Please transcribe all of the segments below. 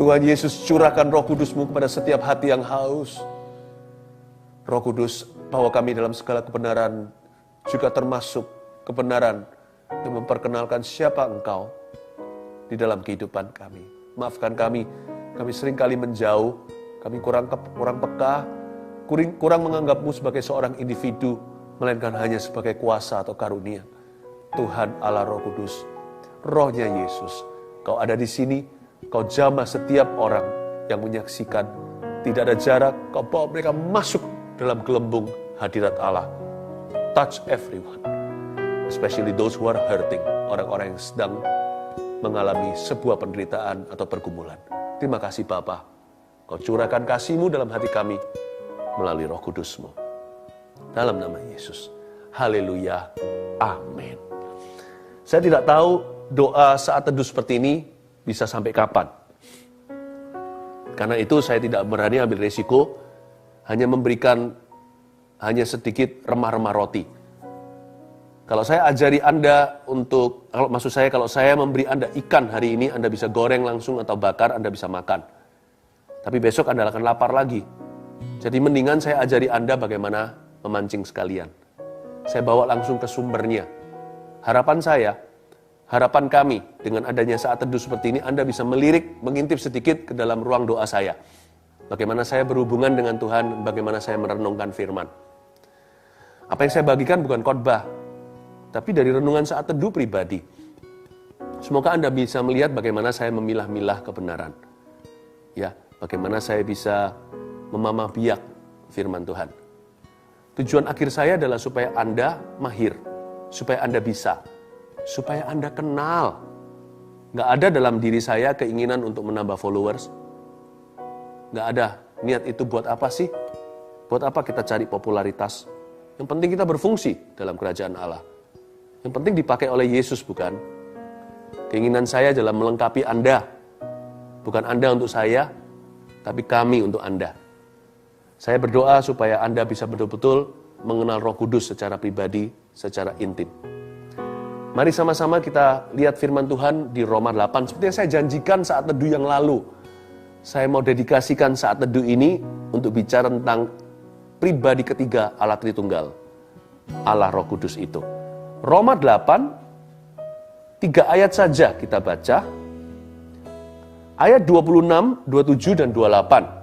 Tuhan Yesus, curahkan Roh Kudus-Mu kepada setiap hati yang haus. Roh Kudus, bawa kami dalam segala kebenaran, juga termasuk kebenaran yang memperkenalkan siapa Engkau di dalam kehidupan kami. Maafkan kami seringkali menjauh, kami kurang peka, kurang menganggap-Mu sebagai seorang individu, melainkan hanya sebagai kuasa atau karunia. Tuhan Allah Roh Kudus, Rohnya Yesus, Kau ada di sini, Kau jamah setiap orang yang menyaksikan. Tidak ada jarak, Kau bawa mereka masuk dalam gelembung hadirat Allah. Touch everyone, especially those who are hurting, orang-orang yang sedang mengalami sebuah penderitaan atau pergumulan. Terima kasih Bapa, Kau curahkan kasih-Mu dalam hati kami melalui Roh Kudus-Mu. Dalam nama Yesus. Haleluya. Amin. Saya tidak tahu doa saat teduh seperti ini bisa sampai kapan. Karena itu saya tidak berani ambil resiko hanya memberikan sedikit remah-remah roti. Kalau saya ajari Anda kalau saya memberi Anda ikan hari ini, Anda bisa goreng langsung atau bakar, Anda bisa makan. Tapi besok Anda akan lapar lagi. Jadi mendingan saya ajari Anda bagaimana memancing sekalian. Saya bawa langsung ke sumbernya. Harapan kami dengan adanya saat teduh seperti ini, Anda bisa melirik, mengintip sedikit ke dalam ruang doa saya. Bagaimana saya berhubungan dengan Tuhan, bagaimana saya merenungkan firman. Apa yang saya bagikan bukan khotbah, tapi dari renungan saat teduh pribadi. Semoga Anda bisa melihat bagaimana saya memilah-milah kebenaran. Ya, bagaimana saya bisa memamah biak firman Tuhan. Tujuan akhir saya adalah supaya Anda mahir, supaya Anda bisa, supaya Anda kenal. Gak ada dalam diri saya keinginan untuk menambah followers. Gak ada. Niat itu buat apa sih? Buat apa kita cari popularitas? Yang penting kita berfungsi dalam kerajaan Allah. Yang penting dipakai oleh Yesus, bukan? Keinginan saya adalah melengkapi Anda. Bukan Anda untuk saya, tapi kami untuk Anda. Saya berdoa supaya Anda bisa betul-betul mengenal Roh Kudus secara pribadi, secara intim. Mari sama-sama kita lihat firman Tuhan di Roma 8. Seperti yang saya janjikan saat teduh yang lalu. Saya mau dedikasikan saat teduh ini untuk bicara tentang pribadi ketiga Allah Tritunggal. Allah Roh Kudus itu. Roma 8, 3 ayat saja kita baca. Ayat 26, 27, dan 28.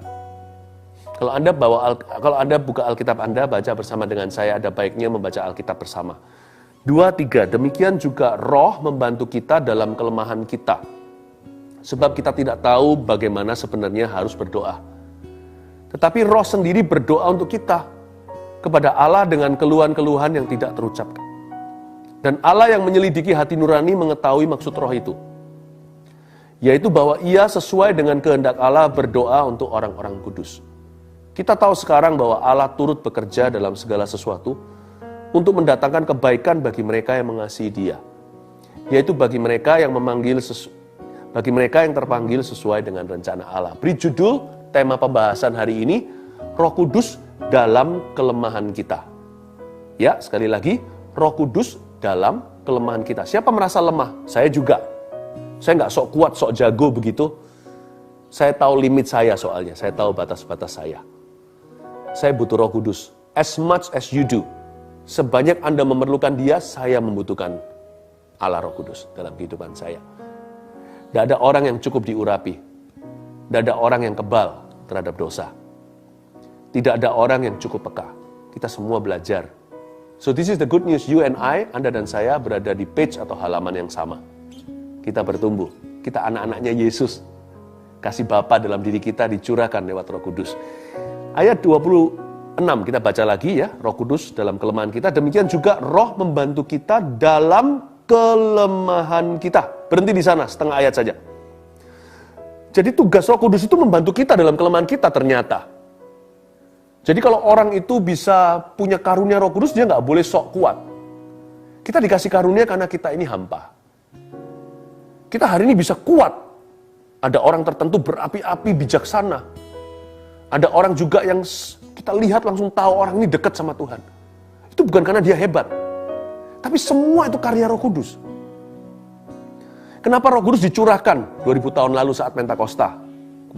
Kalau Anda buka Alkitab Anda, baca bersama dengan saya, ada baiknya membaca Alkitab bersama. 2, 3, demikian juga Roh membantu kita dalam kelemahan kita. Sebab kita tidak tahu bagaimana sebenarnya harus berdoa. Tetapi Roh sendiri berdoa untuk kita kepada Allah dengan keluhan-keluhan yang tidak terucapkan. Dan Allah yang menyelidiki hati nurani mengetahui maksud Roh itu, yaitu bahwa Ia sesuai dengan kehendak Allah berdoa untuk orang-orang kudus. Kita tahu sekarang bahwa Allah turut bekerja dalam segala sesuatu untuk mendatangkan kebaikan bagi mereka yang mengasihi Dia, yaitu bagi mereka yang terpanggil sesuai dengan rencana Allah. Beri judul tema pembahasan hari ini, Roh Kudus dalam kelemahan kita. Ya, sekali lagi, Roh Kudus dalam kelemahan kita. Siapa merasa lemah? Saya juga. Saya nggak sok kuat, sok jago begitu. Saya tahu limit saya soalnya. Saya tahu batas-batas saya. Saya butuh Roh Kudus. As much as you do. Sebanyak Anda memerlukan Dia, saya membutuhkan Allah Roh Kudus dalam kehidupan saya. Tidak ada orang yang cukup diurapi. Tidak ada orang yang kebal terhadap dosa. Tidak ada orang yang cukup peka. Kita semua belajar. So this is the good news. You and I, Anda dan saya berada di page atau halaman yang sama. Kita bertumbuh. Kita anak-anaknya Yesus. Kasih Bapa dalam diri kita dicurahkan lewat Roh Kudus. Ayat 26 kita baca lagi ya. Roh Kudus dalam kelemahan kita. Demikian juga Roh membantu kita dalam kelemahan kita. Berhenti di sana, setengah ayat saja. Jadi tugas Roh Kudus itu membantu kita dalam kelemahan kita ternyata. Jadi kalau orang itu bisa punya karunia Roh Kudus, dia nggak boleh sok kuat. Kita dikasih karunia karena kita ini hampa. Kita hari ini bisa kuat. Ada orang tertentu berapi-api bijaksana. Ada orang juga yang kita lihat langsung tahu orang ini dekat sama Tuhan. Itu bukan karena dia hebat. Tapi semua itu karya Roh Kudus. Kenapa Roh Kudus dicurahkan 2000 tahun lalu saat Pentakosta?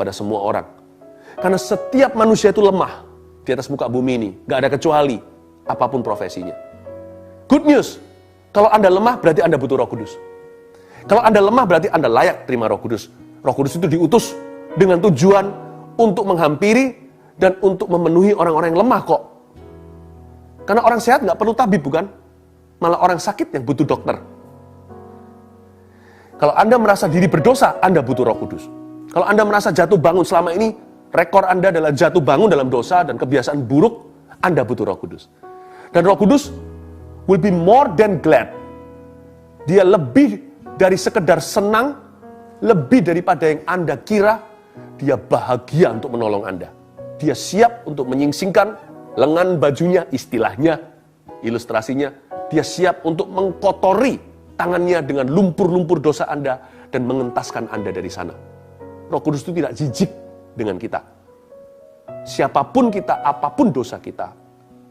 kepada semua orang. Karena setiap manusia itu lemah di atas muka bumi ini. Gak ada kecuali apapun profesinya. Good news, kalau Anda lemah berarti Anda butuh Roh Kudus. Kalau Anda lemah berarti Anda layak terima Roh Kudus. Roh Kudus itu diutus dengan tujuan untuk menghampiri dan untuk memenuhi orang-orang yang lemah kok. Karena orang sehat gak perlu tabib, bukan? Malah orang sakit yang butuh dokter. Kalau Anda merasa diri berdosa, Anda butuh Roh Kudus. Kalau Anda merasa jatuh bangun selama ini, rekor Anda adalah jatuh bangun dalam dosa dan kebiasaan buruk, Anda butuh Roh Kudus. Dan Roh Kudus will be more than glad. Dia lebih dari sekedar senang, lebih daripada yang Anda kira, dia bahagia untuk menolong Anda. Dia siap untuk menyingsingkan lengan bajunya, istilahnya, ilustrasinya. Dia siap untuk mengkotori tangannya dengan lumpur-lumpur dosa Anda dan mengentaskan Anda dari sana. Roh Kudus itu tidak jijik dengan kita. Siapapun kita, apapun dosa kita,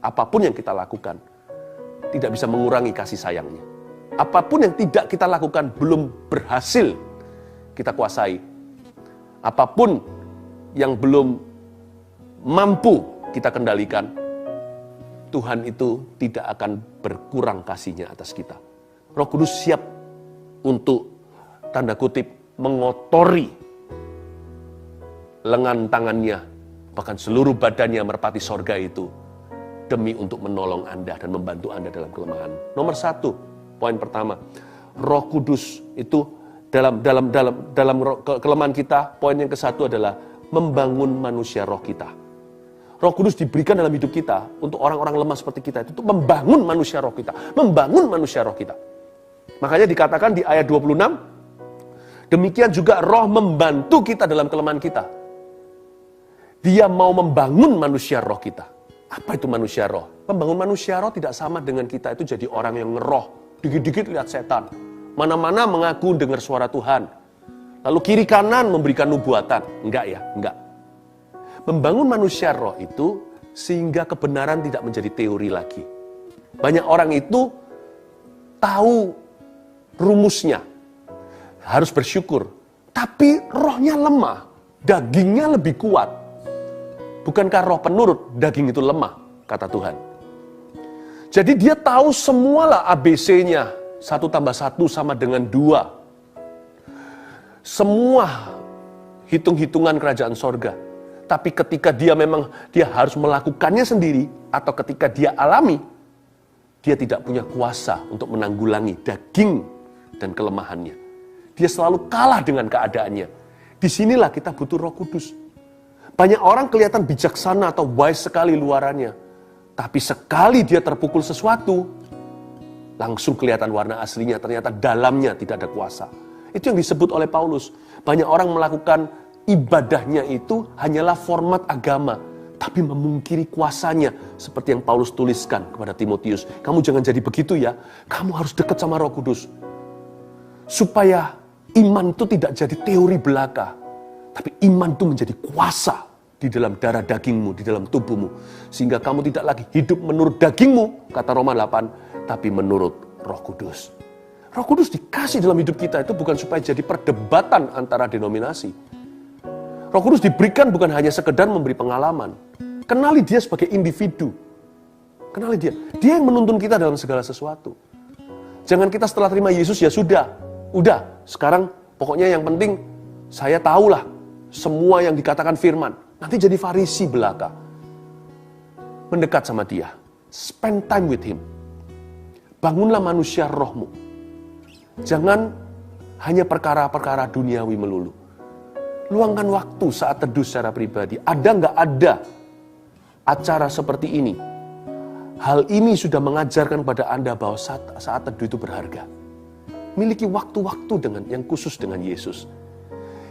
apapun yang kita lakukan, tidak bisa mengurangi kasih sayangnya. Apapun yang tidak kita lakukan belum berhasil kita kuasai. Apapun yang belum mampu kita kendalikan, Tuhan itu tidak akan berkurang kasih-Nya atas kita. Roh Kudus siap untuk, tanda kutip, mengotori lengan tangannya, bahkan seluruh badannya merpati sorga itu, demi untuk menolong Anda dan membantu Anda dalam kelemahan. Nomor 1, poin pertama, Roh Kudus itu dalam kelemahan kita, poin yang ke-1 adalah membangun manusia roh kita. Roh Kudus diberikan dalam hidup kita untuk orang-orang lemah seperti kita, itu untuk membangun manusia roh kita, membangun manusia roh kita. Makanya dikatakan di ayat 26, demikian juga Roh membantu kita dalam kelemahan kita. Dia mau membangun manusia roh kita. Apa itu manusia roh? Membangun manusia roh tidak sama dengan kita itu jadi orang yang ngeroh. Dikit-dikit lihat setan. Mana-mana mengaku dengar suara Tuhan. Lalu kiri kanan memberikan nubuatan. Enggak ya, enggak. Membangun manusia roh itu sehingga kebenaran tidak menjadi teori lagi. Banyak orang itu tahu rumusnya. Harus bersyukur. Tapi rohnya lemah. Dagingnya lebih kuat. Bukankah roh penurut, daging itu lemah, kata Tuhan. Jadi dia tahu semualah ABC-nya. 1 tambah 1 sama dengan 2. Semua hitung-hitungan kerajaan sorga. Tapi ketika dia harus melakukannya sendiri, atau ketika dia alami, dia tidak punya kuasa untuk menanggulangi daging dan kelemahannya. Dia selalu kalah dengan keadaannya. Disinilah kita butuh Roh Kudus. Banyak orang kelihatan bijaksana atau wise sekali luarannya. Tapi sekali dia terpukul sesuatu, langsung kelihatan warna aslinya, ternyata dalamnya tidak ada kuasa. Itu yang disebut oleh Paulus. Banyak orang melakukan ibadahnya itu hanyalah format agama, tapi memungkiri kuasanya. Seperti yang Paulus tuliskan kepada Timotius. Kamu jangan jadi begitu ya. Kamu harus dekat sama Roh Kudus. Supaya iman itu tidak jadi teori belaka. Tapi iman itu menjadi kuasa di dalam darah dagingmu, di dalam tubuhmu. Sehingga kamu tidak lagi hidup menurut dagingmu, kata Roma 8, tapi menurut Roh Kudus. Roh Kudus dikasih dalam hidup kita itu bukan supaya jadi perdebatan antara denominasi. Roh Kudus diberikan bukan hanya sekedar memberi pengalaman. Kenali dia sebagai individu. Kenali dia. Dia yang menuntun kita dalam segala sesuatu. Jangan kita setelah terima Yesus, ya sudah. Udah, sekarang pokoknya yang penting saya tahulah semua yang dikatakan firman. Nanti jadi Farisi belaka. Mendekat sama dia. Spend time with him. Bangunlah manusia rohmu. Jangan hanya perkara-perkara duniawi melulu. Luangkan waktu saat teduh secara pribadi. Ada nggak ada acara seperti ini? Hal ini sudah mengajarkan kepada Anda bahwa saat teduh itu berharga. Miliki waktu-waktu dengan yang khusus dengan Yesus.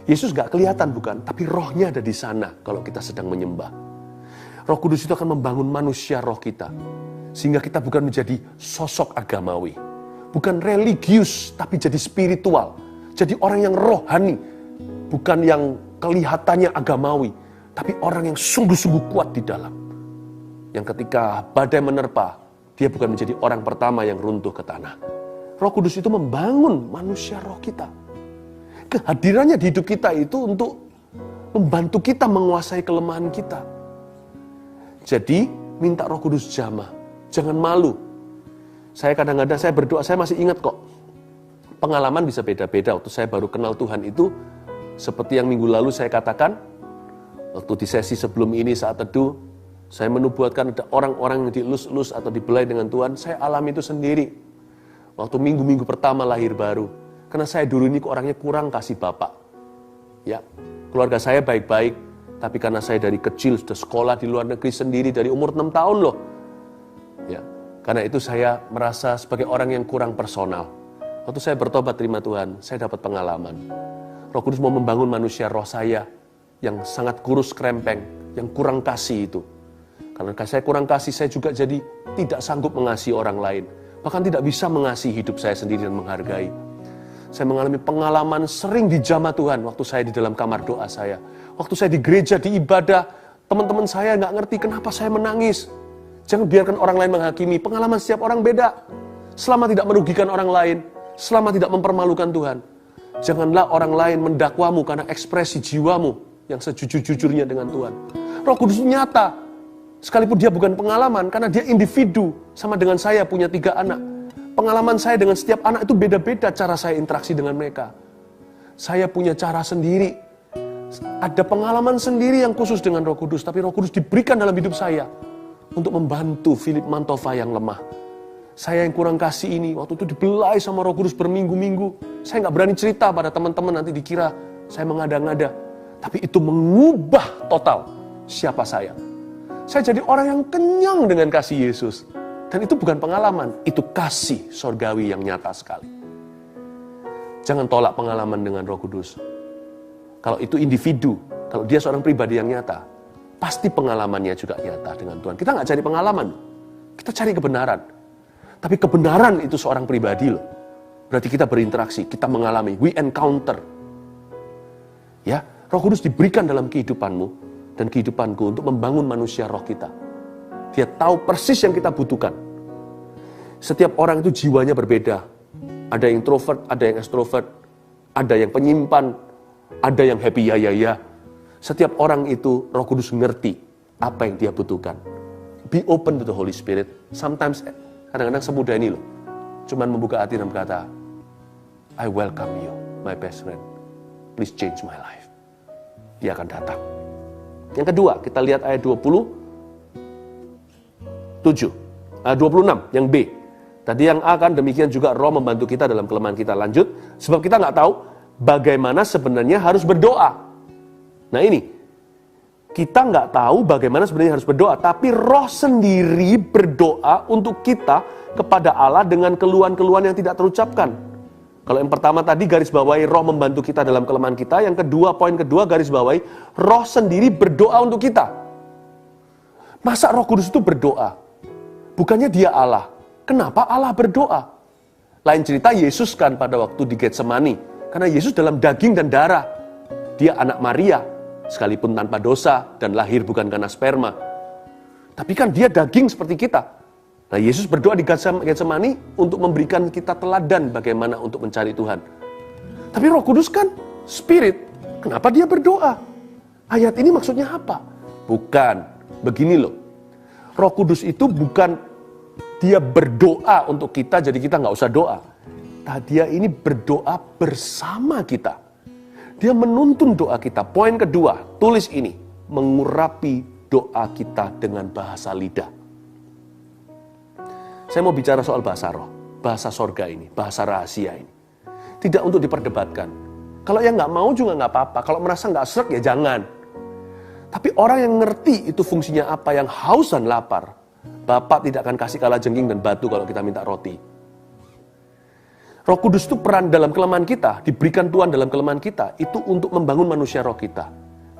Yesus gak kelihatan bukan, tapi rohnya ada di sana kalau kita sedang menyembah. Roh Kudus itu akan membangun manusia roh kita. Sehingga kita bukan menjadi sosok agamawi. Bukan religius, tapi jadi spiritual. Jadi orang yang rohani. Bukan yang kelihatannya agamawi, tapi orang yang sungguh-sungguh kuat di dalam. Yang ketika badai menerpa, dia bukan menjadi orang pertama yang runtuh ke tanah. Roh Kudus itu membangun manusia roh kita. Kehadirannya di hidup kita itu untuk membantu kita menguasai kelemahan kita. Jadi, minta Roh Kudus jamah. Jangan malu. Saya kadang-kadang saya berdoa, saya masih ingat kok. Pengalaman bisa beda-beda. Waktu saya baru kenal Tuhan itu, seperti yang minggu lalu saya katakan, waktu di sesi sebelum ini saat teduh, saya menubuatkan ada orang-orang yang dielus-elus atau dibelai dengan Tuhan. Saya alami itu sendiri. Waktu minggu-minggu pertama lahir baru. Karena saya dulu ini orangnya kurang kasih bapak. Ya, keluarga saya baik-baik, tapi karena saya dari kecil sudah sekolah di luar negeri sendiri dari umur 6 tahun loh. Ya, karena itu saya merasa sebagai orang yang kurang personal. Waktu saya bertobat terima Tuhan, saya dapat pengalaman. Roh Kudus mau membangun manusia roh saya yang sangat kurus krempeng, yang kurang kasih itu. Karena saya kurang kasih, saya juga jadi tidak sanggup mengasihi orang lain. Bahkan tidak bisa mengasihi hidup saya sendiri dan menghargai. Saya mengalami pengalaman sering dijamah Tuhan waktu saya di dalam kamar doa saya. Waktu saya di gereja, di ibadah, teman-teman saya nggak ngerti kenapa saya menangis. Jangan biarkan orang lain menghakimi. Pengalaman setiap orang beda. Selama tidak merugikan orang lain, selama tidak mempermalukan Tuhan. Janganlah orang lain mendakwamu karena ekspresi jiwamu yang sejujur-jujurnya dengan Tuhan. Roh Kudus nyata. Sekalipun dia bukan pengalaman, karena dia individu. Sama dengan saya punya 3 anak. Pengalaman saya dengan setiap anak itu beda-beda cara saya interaksi dengan mereka. Saya punya cara sendiri. Ada pengalaman sendiri yang khusus dengan Roh Kudus. Tapi Roh Kudus diberikan dalam hidup saya untuk membantu Philip Mantova yang lemah. Saya yang kurang kasih ini, waktu itu dibelai sama Roh Kudus berminggu-minggu. Saya nggak berani cerita pada teman-teman, nanti dikira saya mengada-ngada. Tapi itu mengubah total siapa saya. Saya jadi orang yang kenyang dengan kasih Yesus. Dan itu bukan pengalaman, itu kasih sorgawi yang nyata sekali. Jangan tolak pengalaman dengan Roh Kudus. Kalau itu individu, kalau dia seorang pribadi yang nyata, pasti pengalamannya juga nyata dengan Tuhan. Kita nggak cari pengalaman, kita cari kebenaran. Tapi kebenaran itu seorang pribadi loh. Berarti kita berinteraksi, kita mengalami, we encounter. Ya, Roh Kudus diberikan dalam kehidupanmu dan kehidupanku untuk membangun manusia roh kita. Dia tahu persis yang kita butuhkan. Setiap orang itu jiwanya berbeda. Ada yang introvert, ada yang extrovert, ada yang penyimpan, ada yang happy ya. Setiap orang itu Roh Kudus ngerti apa yang dia butuhkan. Be open to the Holy Spirit. Sometimes, kadang-kadang semudah ini loh. Cuman membuka hati dan berkata, I welcome you, my best friend. Please change my life. Dia akan datang. Yang kedua, kita lihat ayat 26, yang B. Tadi yang A kan demikian juga Roh membantu kita dalam kelemahan kita. Lanjut, sebab kita nggak tahu bagaimana sebenarnya harus berdoa. Nah ini, kita nggak tahu bagaimana sebenarnya harus berdoa, tapi Roh sendiri berdoa untuk kita kepada Allah dengan keluhan-keluhan yang tidak terucapkan. Kalau yang pertama tadi garis bawahi Roh membantu kita dalam kelemahan kita, yang kedua, poin kedua garis bawahi Roh sendiri berdoa untuk kita. Masa Roh Kudus itu berdoa? Bukannya dia Allah. Kenapa Allah berdoa? Lain cerita Yesus kan pada waktu di Getsemani. Karena Yesus dalam daging dan darah. Dia anak Maria, sekalipun tanpa dosa dan lahir bukan karena sperma. Tapi kan dia daging seperti kita. Nah Yesus berdoa di Getsemani untuk memberikan kita teladan bagaimana untuk mencari Tuhan. Tapi Roh Kudus kan Spirit. Kenapa dia berdoa? Ayat ini maksudnya apa? Bukan. Begini loh. Roh Kudus itu bukan dia berdoa untuk kita, jadi kita nggak usah doa. Dia ini berdoa bersama kita. Dia menuntun doa kita. Poin kedua, tulis ini. Mengurapi doa kita dengan bahasa lidah. Saya mau bicara soal bahasa roh. Bahasa sorga ini, bahasa rahasia ini. Tidak untuk diperdebatkan. Kalau yang nggak mau juga nggak apa-apa. Kalau merasa nggak srek ya jangan. Tapi orang yang ngerti itu fungsinya apa, yang haus dan lapar. Bapak tidak akan kasih kalajengking dan batu kalau kita minta roti. Roh Kudus itu peran dalam kelemahan kita, diberikan Tuhan dalam kelemahan kita, itu untuk membangun manusia roh kita.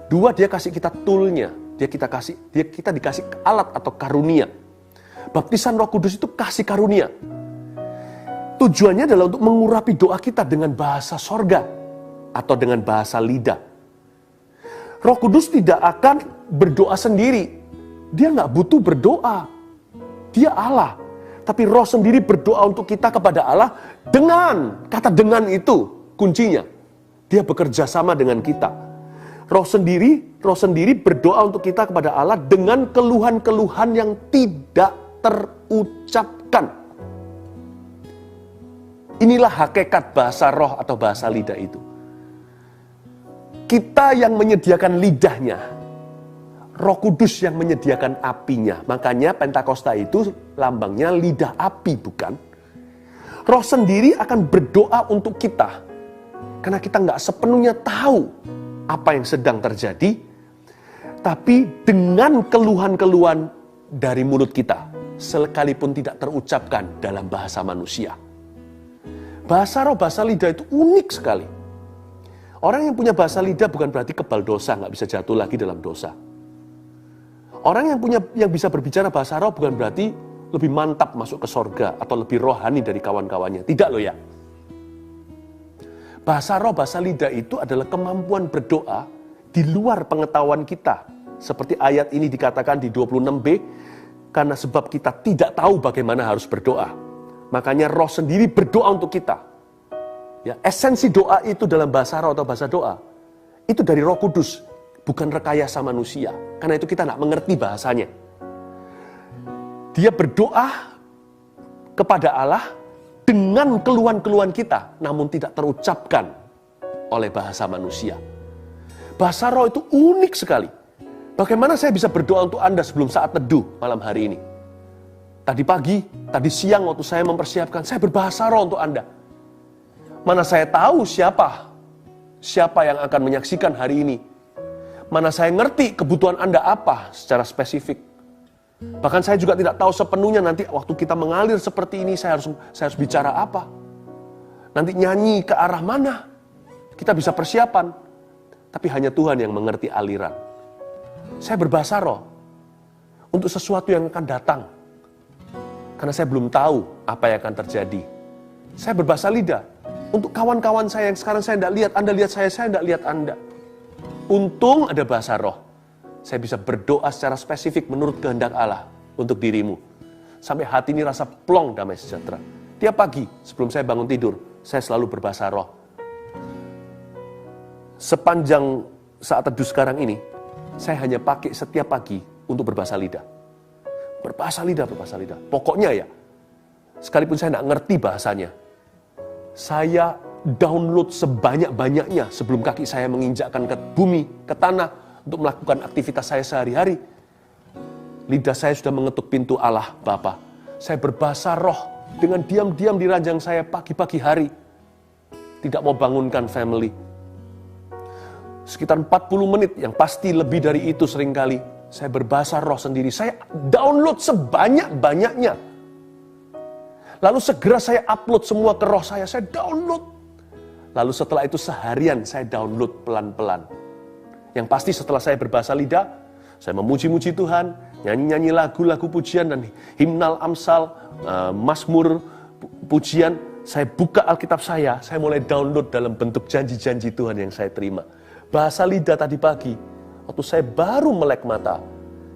Dua, dia kasih kita toolnya, kita dikasih alat atau karunia. Baptisan Roh Kudus itu kasih karunia. Tujuannya adalah untuk mengurapi doa kita dengan bahasa sorga atau dengan bahasa lidah. Roh Kudus tidak akan berdoa sendiri. Dia nggak butuh berdoa. Dia Allah. Tapi Roh sendiri berdoa untuk kita kepada Allah dengan, kata dengan itu kuncinya. Dia bekerja sama dengan kita. Roh sendiri berdoa untuk kita kepada Allah dengan keluhan-keluhan yang tidak terucapkan. Inilah hakikat bahasa roh atau bahasa lidah itu. Kita yang menyediakan lidahnya, Roh Kudus yang menyediakan apinya. Makanya Pentakosta itu lambangnya lidah api, bukan? Roh sendiri akan berdoa untuk kita. Karena kita nggak sepenuhnya tahu apa yang sedang terjadi, tapi dengan keluhan-keluhan dari mulut kita, sekalipun tidak terucapkan dalam bahasa manusia. Bahasa roh, bahasa lidah itu unik sekali. Orang yang punya bahasa lidah bukan berarti kebal dosa, nggak bisa jatuh lagi dalam dosa. Orang yang bisa berbicara bahasa roh bukan berarti lebih mantap masuk ke sorga atau lebih rohani dari kawan-kawannya. Tidak loh ya. Bahasa roh, bahasa lidah itu adalah kemampuan berdoa di luar pengetahuan kita. Seperti ayat ini dikatakan di 26b, karena sebab kita tidak tahu bagaimana harus berdoa. Makanya roh sendiri berdoa untuk kita. Ya, esensi doa itu dalam bahasa roh atau bahasa doa, itu dari Roh Kudus, bukan rekayasa manusia. Karena itu kita tidak mengerti bahasanya. Dia berdoa kepada Allah dengan keluhan-keluhan kita, namun tidak terucapkan oleh bahasa manusia. Bahasa roh itu unik sekali. Bagaimana saya bisa berdoa untuk Anda sebelum saat teduh malam hari ini? Tadi pagi, tadi siang waktu saya mempersiapkan, saya berbahasa roh untuk Anda. Mana saya tahu siapa yang akan menyaksikan hari ini. Mana saya ngerti kebutuhan Anda apa secara spesifik. Bahkan saya juga tidak tahu sepenuhnya nanti waktu kita mengalir seperti ini saya harus bicara apa. Nanti nyanyi ke arah mana. Kita bisa persiapan. Tapi hanya Tuhan yang mengerti aliran. Saya berbahasa roh untuk sesuatu yang akan datang. Karena saya belum tahu apa yang akan terjadi. Saya berbahasa lidah untuk kawan-kawan saya yang sekarang saya tidak lihat. Anda lihat saya tidak lihat Anda. Untung ada bahasa roh. Saya bisa berdoa secara spesifik menurut kehendak Allah untuk dirimu. Sampai hati ini rasa plong damai sejahtera. Tiap pagi sebelum saya bangun tidur, saya selalu berbahasa roh. Sepanjang saat teduh sekarang ini, saya hanya pakai setiap pagi untuk berbahasa lidah. Berbahasa lidah. Pokoknya ya, sekalipun saya tidak ngerti bahasanya, saya download sebanyak-banyaknya sebelum kaki saya menginjakkan ke bumi, ke tanah, untuk melakukan aktivitas saya sehari-hari. Lidah saya sudah mengetuk pintu Allah Bapa. Saya berbahasa roh dengan diam-diam di ranjang saya pagi-pagi hari. Tidak mau bangunkan family. Sekitar 40 menit, yang pasti lebih dari itu seringkali. Saya berbahasa roh sendiri. Saya download sebanyak-banyaknya. Lalu segera saya upload semua ke roh saya download. Lalu setelah itu seharian saya download pelan-pelan. Yang pasti setelah saya berbahasa lidah, saya memuji-muji Tuhan, nyanyi-nyanyi lagu-lagu pujian dan himnal Amsal, Mazmur, pujian. Saya buka Alkitab saya mulai download dalam bentuk janji-janji Tuhan yang saya terima. Bahasa lidah tadi pagi, waktu saya baru melek mata,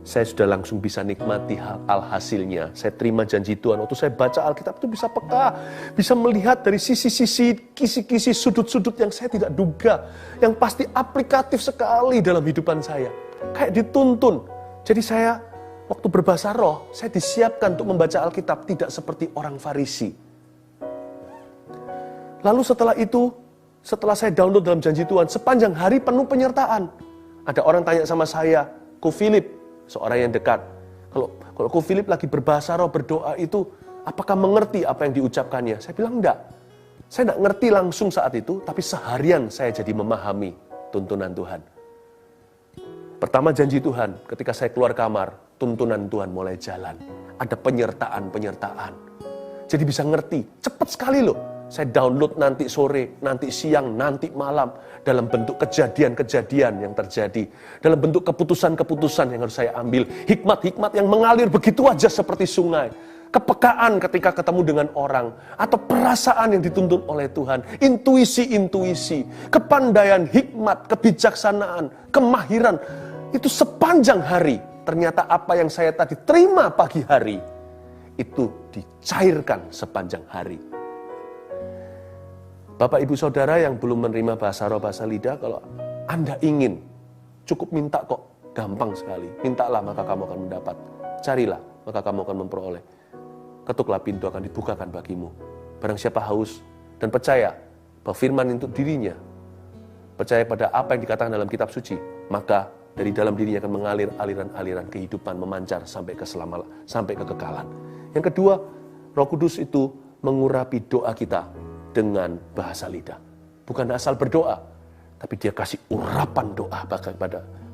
saya sudah langsung bisa nikmati hasilnya. Saya terima janji Tuhan. Waktu saya baca Alkitab itu bisa peka, bisa melihat dari sisi-sisi, kisi-kisi, sudut-sudut yang saya tidak duga. Yang pasti aplikatif sekali dalam hidupan saya. Kayak dituntun. Jadi saya, waktu berbahasa roh, saya disiapkan untuk membaca Alkitab tidak seperti orang Farisi. Lalu setelah itu, setelah saya download dalam janji Tuhan, sepanjang hari penuh penyertaan. Ada orang tanya sama saya, Ko Philip, seorang yang dekat. Kalau Ko Philip lagi berbahasa roh, berdoa itu, apakah mengerti apa yang diucapkannya? Saya bilang enggak. Saya enggak ngerti langsung saat itu, tapi seharian saya jadi memahami tuntunan Tuhan. Pertama janji Tuhan, ketika saya keluar kamar, tuntunan Tuhan mulai jalan. Ada penyertaan. Jadi bisa ngerti, cepat sekali loh. Saya download nanti sore, nanti siang, nanti malam. Dalam bentuk kejadian-kejadian yang terjadi. Dalam bentuk keputusan-keputusan yang harus saya ambil. Hikmat-hikmat yang mengalir begitu aja seperti sungai. Kepekaan ketika ketemu dengan orang. Atau perasaan yang dituntun oleh Tuhan. Intuisi-intuisi. Kepandaian, hikmat, kebijaksanaan, kemahiran. Itu sepanjang hari. Ternyata apa yang saya tadi terima pagi hari. Itu dicairkan sepanjang hari. Bapak, Ibu, Saudara yang belum menerima bahasa roh, bahasa lidah, kalau Anda ingin Cukup minta kok, gampang sekali. Mintalah maka kamu akan mendapat. Carilah maka kamu akan memperoleh. Ketuklah pintu akan dibukakan bagimu. Barang siapa haus dan percaya bahwa firman untuk dirinya, percaya pada apa yang dikatakan dalam kitab suci, maka dari dalam dirinya akan mengalir aliran-aliran kehidupan memancar sampai kekekalan. Yang kedua, Roh Kudus itu mengurapi doa kita dengan bahasa lidah. Bukan asal berdoa, tapi dia kasih urapan doa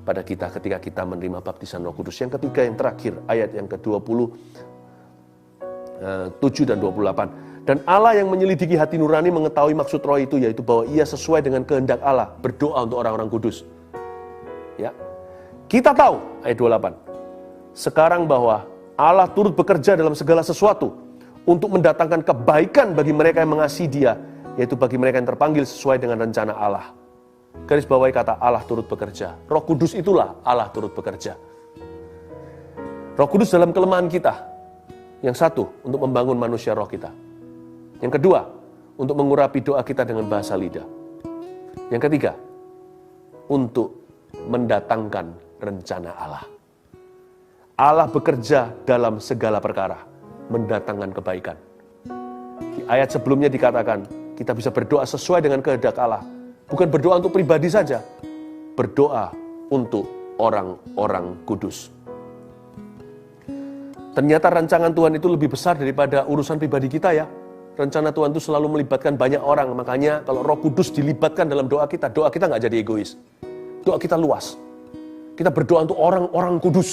pada kita ketika kita menerima baptisan Roh Kudus. Yang ketiga, yang terakhir, ayat yang ke-27 dan 28. Dan Allah yang menyelidiki hati nurani mengetahui maksud roh itu, yaitu bahwa ia sesuai dengan kehendak Allah berdoa untuk orang-orang kudus. Ya, kita tahu, ayat 28, sekarang bahwa Allah turut bekerja dalam segala sesuatu untuk mendatangkan kebaikan bagi mereka yang mengasihi Dia, yaitu bagi mereka yang terpanggil sesuai dengan rencana Allah. Garis bawahi kata Allah turut bekerja. Roh Kudus itulah Allah turut bekerja. Roh Kudus dalam kelemahan kita. Yang satu, untuk membangun manusia roh kita. Yang kedua, untuk mengurapi doa kita dengan bahasa lidah. Yang ketiga, untuk mendatangkan rencana Allah. Allah bekerja dalam segala perkara, mendatangkan kebaikan. Di ayat sebelumnya dikatakan, kita bisa berdoa sesuai dengan kehendak Allah. Bukan berdoa untuk pribadi saja, berdoa untuk orang-orang kudus. Ternyata rancangan Tuhan itu lebih besar daripada urusan pribadi kita ya. Rencana Tuhan itu selalu melibatkan banyak orang. Makanya kalau Roh Kudus dilibatkan dalam doa kita nggak jadi egois. Doa kita luas. Kita berdoa untuk orang-orang kudus.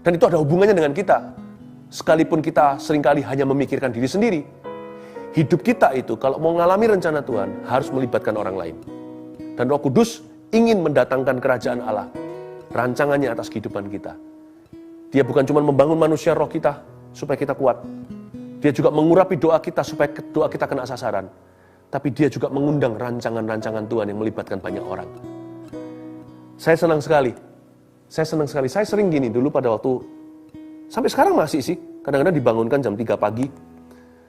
Dan itu ada hubungannya dengan kita. Sekalipun kita seringkali hanya memikirkan diri sendiri. Hidup kita itu kalau mau mengalami rencana Tuhan harus melibatkan orang lain. Dan Roh Kudus ingin mendatangkan kerajaan Allah. Rancangannya atas kehidupan kita. Dia bukan cuma membangun manusia roh kita supaya kita kuat. Dia juga mengurapi doa kita supaya doa kita kena sasaran. Tapi dia juga mengundang rancangan-rancangan Tuhan yang melibatkan banyak orang. Saya senang sekali. Saya sering gini dulu pada waktu, sampai sekarang masih sih. Kadang-kadang dibangunkan jam 3 pagi.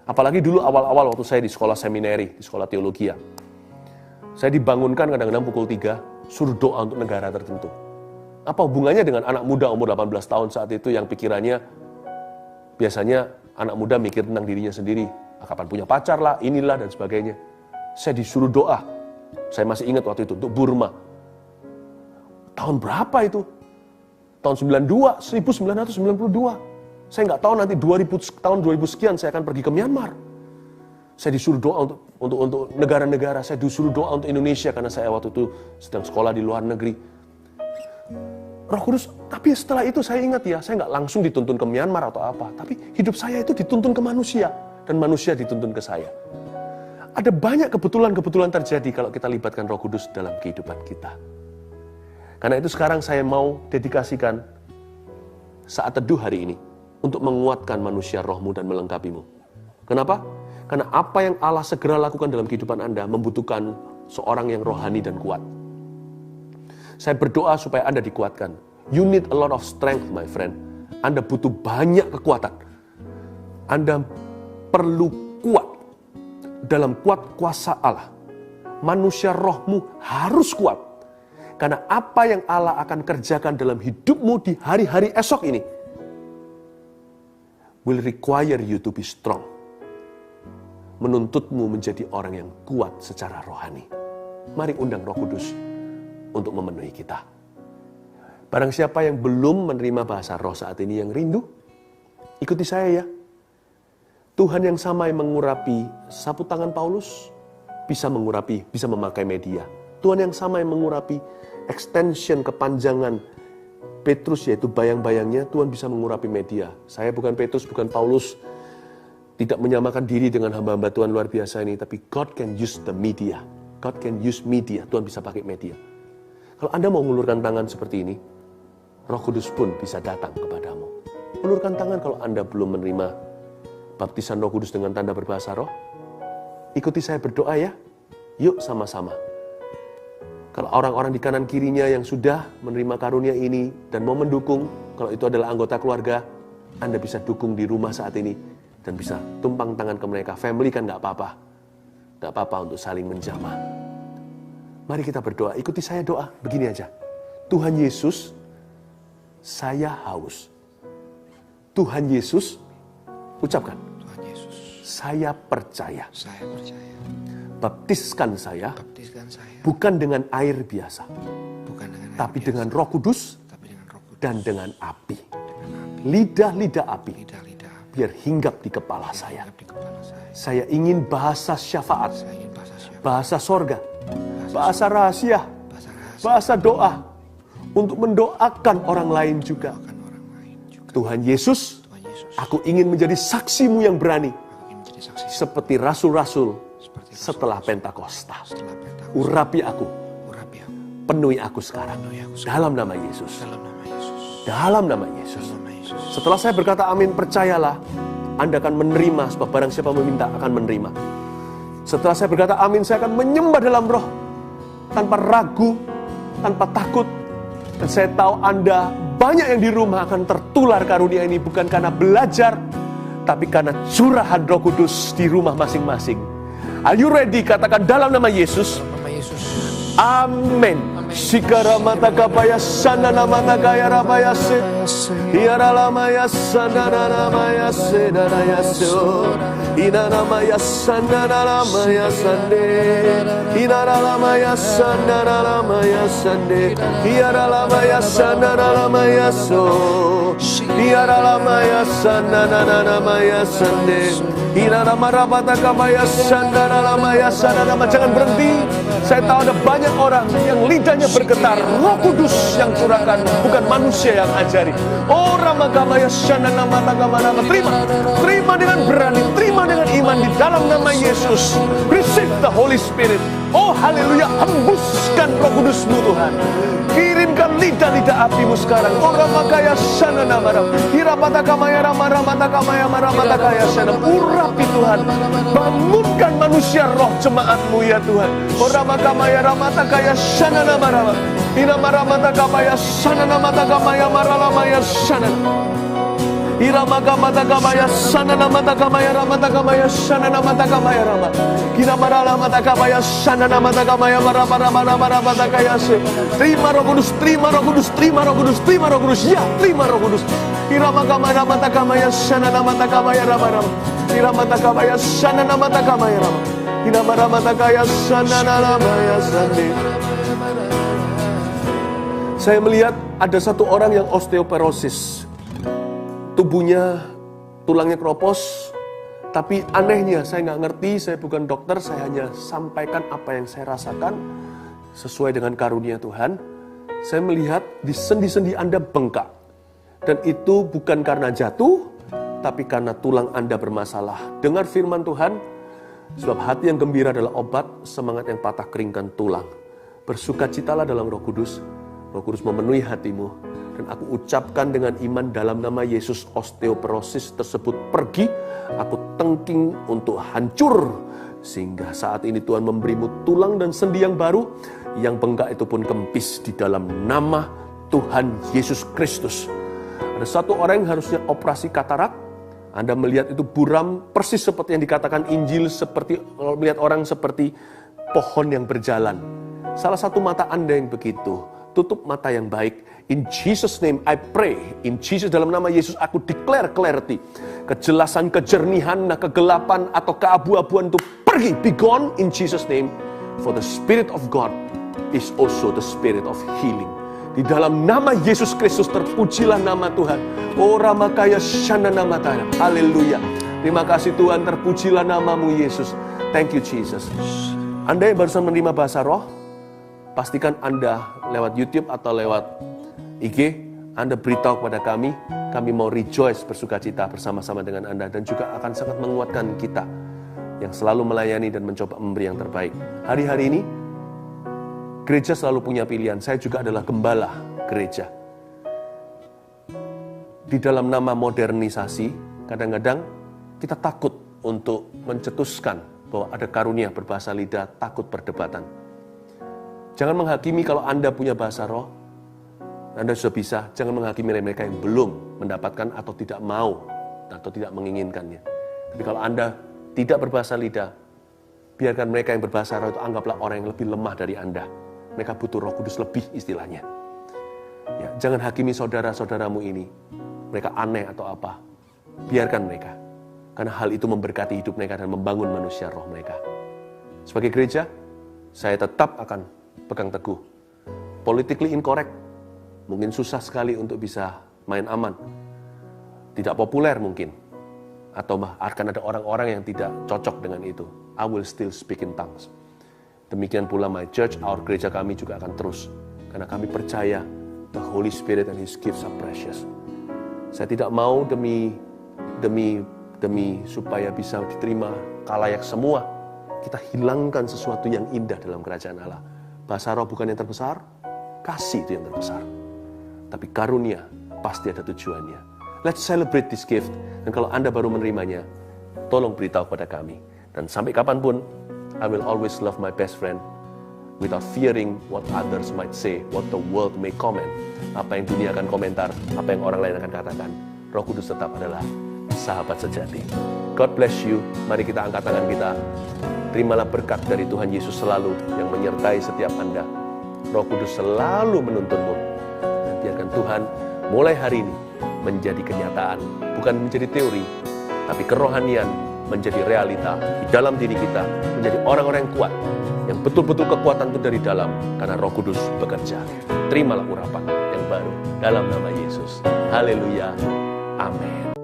Apalagi dulu awal-awal waktu saya di sekolah seminari, di sekolah teologi ya. Saya dibangunkan kadang-kadang pukul 3, suruh doa untuk negara tertentu. Apa hubungannya dengan anak muda umur 18 tahun saat itu yang pikirannya, biasanya anak muda mikir tentang dirinya sendiri. Kapan punya pacar lah, inilah dan sebagainya. Saya disuruh doa. Saya masih ingat waktu itu, untuk Burma. Tahun berapa itu? Tahun 1992. Saya nggak tahu nanti tahun 2000 sekian saya akan pergi ke Myanmar. Saya disuruh doa untuk negara-negara. Saya disuruh doa untuk Indonesia karena saya waktu itu sedang sekolah di luar negeri. Roh Kudus, tapi setelah itu saya ingat ya, saya nggak langsung dituntun ke Myanmar atau apa. Tapi hidup saya itu dituntun ke manusia. Dan manusia dituntun ke saya. Ada banyak kebetulan-kebetulan terjadi kalau kita libatkan Roh Kudus dalam kehidupan kita. Karena itu sekarang saya mau dedikasikan saat teduh hari ini untuk menguatkan manusia rohmu dan melengkapimu. Kenapa? Karena apa yang Allah segera lakukan dalam kehidupan Anda membutuhkan seorang yang rohani dan kuat. Saya berdoa supaya Anda dikuatkan. You need a lot of strength, my friend. Anda butuh banyak kekuatan. Anda perlu kuat dalam kuat kuasa Allah. Manusia rohmu harus kuat. Karena apa yang Allah akan kerjakan dalam hidupmu di hari-hari esok ini will require you to be strong. Menuntutmu menjadi orang yang kuat secara rohani. Mari undang Roh Kudus untuk memenuhi kita. Barang siapa yang belum menerima bahasa roh saat ini yang rindu, ikuti saya ya. Tuhan yang sama yang mengurapi sapu tangan Paulus, bisa memakai media. Tuhan yang sama yang mengurapi extension kepanjangan Petrus, yaitu bayang-bayangnya, Tuhan bisa mengurapi media. Saya bukan Petrus, bukan Paulus, tidak menyamakan diri dengan hamba-hamba Tuhan luar biasa ini, tapi God can use the media. God can use media, Tuhan bisa pakai media. Kalau Anda mau mengulurkan tangan seperti ini, Roh Kudus pun bisa datang kepadamu. Ulurkan tangan kalau Anda belum menerima baptisan Roh Kudus dengan tanda berbahasa roh. Ikuti saya berdoa ya. Yuk sama-sama. Kalau orang-orang di kanan kirinya yang sudah menerima karunia ini dan mau mendukung, kalau itu adalah anggota keluarga, Anda bisa dukung di rumah saat ini dan bisa tumpang tangan ke mereka. Family kan nggak apa-apa. Nggak apa-apa untuk saling menjamah. Mari kita berdoa. Ikuti saya doa. Begini aja. Tuhan Yesus, saya haus. Tuhan Yesus, ucapkan. Tuhan Yesus, Saya percaya. saya percaya. Baptiskan saya, Baptiskan saya bukan dengan air biasa, bukan dengan air tapi biasa, dengan Roh Kudus tapi dengan Roh Kudus dan dengan api. dengan api. Lidah-lidah api, Lidah-lidah api biar hinggap di kepala saya. hinggap di kepala saya. Saya ingin bahasa syafaat, Saya ingin bahasa syafaat, bahasa sorga, bahasa rahasia, bahasa rahasia, bahasa doa, untuk mendoakan orang lain juga. akan orang lain juga. Tuhan Yesus, Tuhan Yesus, aku ingin menjadi saksimu yang berani, aku ingin menjadi saksi seperti rasul-rasul seperti setelah Pentakosta. setelah Pentakosta. Urapi aku, Urapi aku, penuhi aku sekarang. penuhi aku sekarang. Dalam nama Yesus. Dalam nama Yesus, Dalam nama Yesus. dalam nama Yesus. Setelah saya berkata amin, percayalah, Anda akan menerima, sebab barang siapa meminta akan menerima. Setelah saya berkata amin, saya akan menyembah dalam roh, tanpa ragu, tanpa takut. Dan saya tahu Anda banyak yang di rumah akan tertular karunia ini, bukan karena belajar, tapi karena curahan Roh Kudus di rumah masing-masing. Are you ready? Katakan dalam nama Yesus. Dalam nama Yesus. Amin. Sikara mata kapaya sana namata kaya rabaya se. Hiara lamaya sana namaya se daraya so. Ina namaya sana namaya sande. Ina lamaya sana namaya sande. Hiara lamaya sana namaya so. Hiara lamaya sana namaya sande. Ina namarabata kapaya sana namaya sana nama. Jangan berhenti. Saya tahu ada banyak orang yang lidahnya bergetar. Roh Kudus yang curahkan, bukan manusia yang ajari. Oh Ramagamaya Shanana Matagamana. Terima dengan berani, terima dengan iman di dalam nama Yesus. Receive the Holy Spirit. Oh haleluya, hembuskan Roh Kudus-Mu Tuhan. Kirimkan lidah-lidah apimu sekarang. Oh Ramakaya Shanana Maram. Hirapatakamaya Ramatakamaya Maramatakaya Shanam. Urapi Tuhan. Bangunkan manusia roh jemaat-Mu ya Tuhan. Oh Ramakamaya Ramatakaya Shanana Marama. Inamaramatakamaya Shanana Matakamaya Maralamaya Shanana. Iramagamatagabaya sanana matagamaya ramatagamaya sanana matagamaya rama. Kinamarala matagamaya sanana matagamaya marabarabarabarabatakaya se. Terima Roh Kudus, terima Roh Kudus, terima Roh Kudus, terima Roh Kudus. Ya, terima Roh Kudus. Iramagamaya matagamaya sanana matagamaya rama. Iramatagamaya sanana matagamaya rama. Inamaramatagaya sanana lamaya sande. Saya melihat ada satu orang yang osteoporosis. Tubuhnya, tulangnya keropos, tapi anehnya saya nggak ngerti, saya bukan dokter, saya hanya sampaikan apa yang saya rasakan sesuai dengan karunia Tuhan. Saya melihat di sendi-sendi Anda bengkak, dan itu bukan karena jatuh, tapi karena tulang Anda bermasalah. Dengar firman Tuhan, sebab hati yang gembira adalah obat, semangat yang patah keringkan tulang. Bersukacitalah dalam Roh Kudus, Roh Kudus memenuhi hatimu. Dan aku ucapkan dengan iman dalam nama Yesus, osteoporosis tersebut pergi. Aku tengking untuk hancur. Sehingga saat ini Tuhan memberimu tulang dan sendi yang baru. Yang bengkak itu pun kempis di dalam nama Tuhan Yesus Kristus. Ada satu orang yang harusnya operasi katarak. Anda melihat itu buram persis seperti yang dikatakan Injil. Seperti melihat orang seperti pohon yang berjalan. Salah satu mata Anda yang begitu. Tutup mata yang baik. In Jesus name I pray. In Jesus, dalam nama Yesus aku declare clarity. Kejelasan, kejernihan, kegelapan atau keabu-abuan itu pergi. Be gone in Jesus name. For the Spirit of God is also the Spirit of healing. Di dalam nama Yesus Kristus terpujilah nama Tuhan. Oh Ramakaya Shanana Mataya. Haleluya. Terima kasih Tuhan, terpujilah namamu Yesus. Thank you Jesus. Anda yang barusan menerima bahasa roh, pastikan Anda lewat YouTube atau lewat IG, Anda beritahu kepada kami mau rejoice, bersukacita bersama-sama dengan Anda, dan juga akan sangat menguatkan kita yang selalu melayani dan mencoba memberi yang terbaik. Hari-hari ini, gereja selalu punya pilihan. Saya juga adalah gembala gereja. Di dalam nama modernisasi, kadang-kadang kita takut untuk mencetuskan bahwa ada karunia berbahasa lidah, takut perdebatan. Jangan menghakimi kalau Anda punya bahasa roh. Anda sudah bisa, jangan menghakimi mereka yang belum mendapatkan atau tidak mau atau tidak menginginkannya. Tapi kalau Anda tidak berbahasa lidah, biarkan mereka yang berbahasa roh itu anggaplah orang yang lebih lemah dari Anda. Mereka butuh Roh Kudus lebih istilahnya. Ya, jangan hakimi saudara-saudaramu ini. Mereka aneh atau apa. Biarkan mereka. Karena hal itu memberkati hidup mereka dan membangun manusia roh mereka. Sebagai gereja, saya tetap akan pegang teguh. Politically incorrect. Mungkin susah sekali untuk bisa main aman. Tidak populer mungkin. Atau akan ada orang-orang yang tidak cocok dengan itu. I will still speak in tongues. Demikian pula my church, our gereja kami juga akan terus. Karena kami percaya the Holy Spirit and His gifts are precious. Saya tidak mau demi supaya bisa diterima kalayak semua. Kita hilangkan sesuatu yang indah dalam kerajaan Allah. Bahasa roh bukan yang terbesar, kasih itu yang terbesar. Tapi karunia pasti ada tujuannya. Let's celebrate this gift. Dan kalau Anda baru menerimanya, tolong beritahu kepada kami. Dan sampai kapanpun, I will always love my best friend without fearing what others might say, what the world may comment. Apa yang dunia akan komentar, apa yang orang lain akan katakan. Roh Kudus tetap adalah sahabat sejati. God bless you. Mari kita angkat tangan kita. Terimalah berkat dari Tuhan Yesus selalu yang menyertai setiap Anda. Roh Kudus selalu menuntunmu. Dan biarkan Tuhan mulai hari ini menjadi kenyataan, bukan menjadi teori, tapi kerohanian menjadi realita di dalam diri kita, menjadi orang-orang yang kuat, yang betul-betul kekuatan itu dari dalam, karena Roh Kudus bekerja. Terimalah urapan yang baru dalam nama Yesus. Haleluya. Amin.